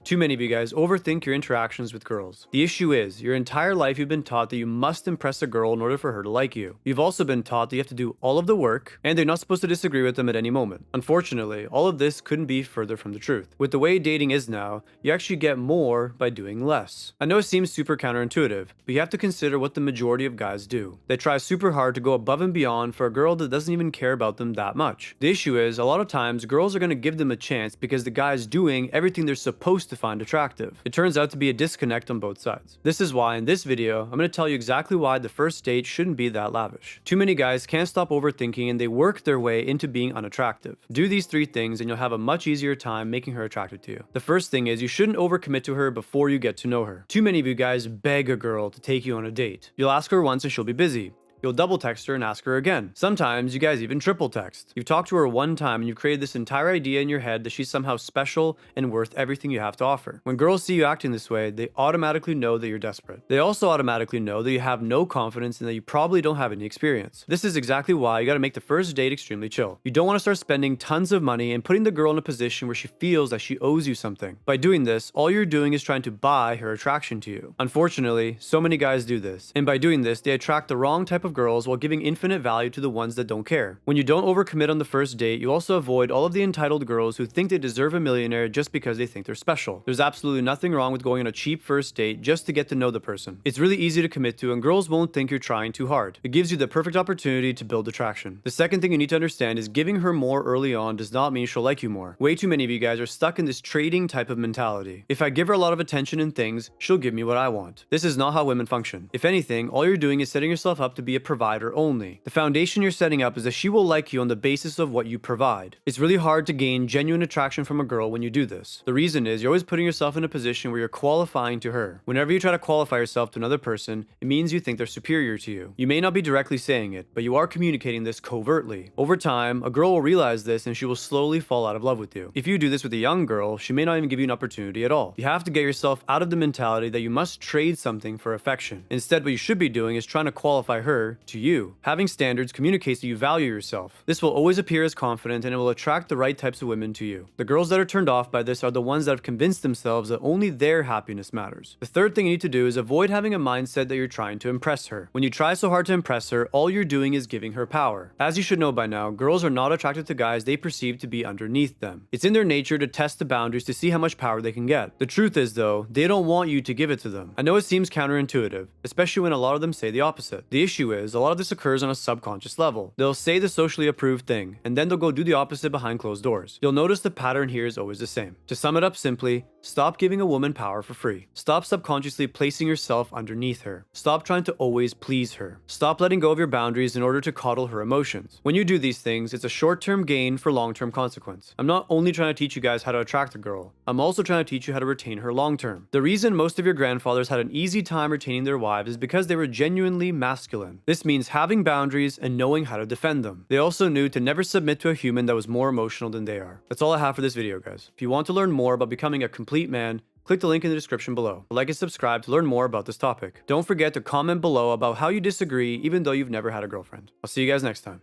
Too many of you guys overthink your interactions with girls. The issue is, your entire life you've been taught that you must impress a girl in order for her to like you. You've also been taught that you have to do all of the work, and you're not supposed to disagree with them at any moment. Unfortunately, all of this couldn't be further from the truth. With the way dating is now, you actually get more by doing less. I know it seems super counterintuitive, but you have to consider what the majority of guys do. They try super hard to go above and beyond for a girl that doesn't even care about them that much. The issue is, a lot of times, girls are going to give them a chance because the guy is doing everything they're supposed to find attractive. It turns out to be a disconnect on both sides. This is why in this video, I'm going to tell you exactly why the first date shouldn't be that lavish. Too many guys can't stop overthinking and they work their way into being unattractive. Do these 3 things and you'll have a much easier time making her attracted to you. The first thing is you shouldn't overcommit to her before you get to know her. Too many of you guys beg a girl to take you on a date. You'll ask her once and she'll be busy. You'll double text her and ask her again. Sometimes you guys even triple text. You've talked to her one time and you've created this entire idea in your head that she's somehow special and worth everything you have to offer. When girls see you acting this way, they automatically know that you're desperate. They also automatically know that you have no confidence and that you probably don't have any experience. This is exactly why you gotta make the first date extremely chill. You don't wanna start spending tons of money and putting the girl in a position where she feels that she owes you something. By doing this, all you're doing is trying to buy her attraction to you. Unfortunately, so many guys do this. And by doing this, they attract the wrong type of girls while giving infinite value to the ones that don't care. When you don't overcommit on the first date, you also avoid all of the entitled girls who think they deserve a millionaire just because they think they're special. There's absolutely nothing wrong with going on a cheap first date just to get to know the person. It's really easy to commit to and girls won't think you're trying too hard. It gives you the perfect opportunity to build attraction. The second thing you need to understand is giving her more early on does not mean she'll like you more. Way too many of you guys are stuck in this trading type of mentality. If I give her a lot of attention and things, she'll give me what I want. This is not how women function. If anything, all you're doing is setting yourself up to be a provider only. The foundation you're setting up is that she will like you on the basis of what you provide. It's really hard to gain genuine attraction from a girl when you do this. The reason is you're always putting yourself in a position where you're qualifying to her. Whenever you try to qualify yourself to another person, it means you think they're superior to you. You may not be directly saying it, but you are communicating this covertly. Over time, a girl will realize this and she will slowly fall out of love with you. If you do this with a young girl, she may not even give you an opportunity at all. You have to get yourself out of the mentality that you must trade something for affection. Instead, what you should be doing is trying to qualify her to you. Having standards communicates that you value yourself. This will always appear as confident and it will attract the right types of women to you. The girls that are turned off by this are the ones that have convinced themselves that only their happiness matters. The third thing you need to do is avoid having a mindset that you're trying to impress her. When you try so hard to impress her, all you're doing is giving her power. As you should know by now, girls are not attracted to guys they perceive to be underneath them. It's in their nature to test the boundaries to see how much power they can get. The truth is though, they don't want you to give it to them. I know it seems counterintuitive, especially when a lot of them say the opposite. The issue is, a lot of this occurs on a subconscious level. They'll say the socially approved thing, and then they'll go do the opposite behind closed doors. You'll notice the pattern here is always the same. To sum it up simply, stop giving a woman power for free. Stop subconsciously placing yourself underneath her. Stop trying to always please her. Stop letting go of your boundaries in order to coddle her emotions. When you do these things, it's a short-term gain for long-term consequence. I'm not only trying to teach you guys how to attract a girl, I'm also trying to teach you how to retain her long-term. The reason most of your grandfathers had an easy time retaining their wives is because they were genuinely masculine. This means having boundaries and knowing how to defend them. They also knew to never submit to a human that was more emotional than they are. That's all I have for this video, guys. If you want to learn more about becoming a complete man, click the link in the description below. Like and subscribe to learn more about this topic. Don't forget to comment below about how you disagree even though you've never had a girlfriend. I'll see you guys next time.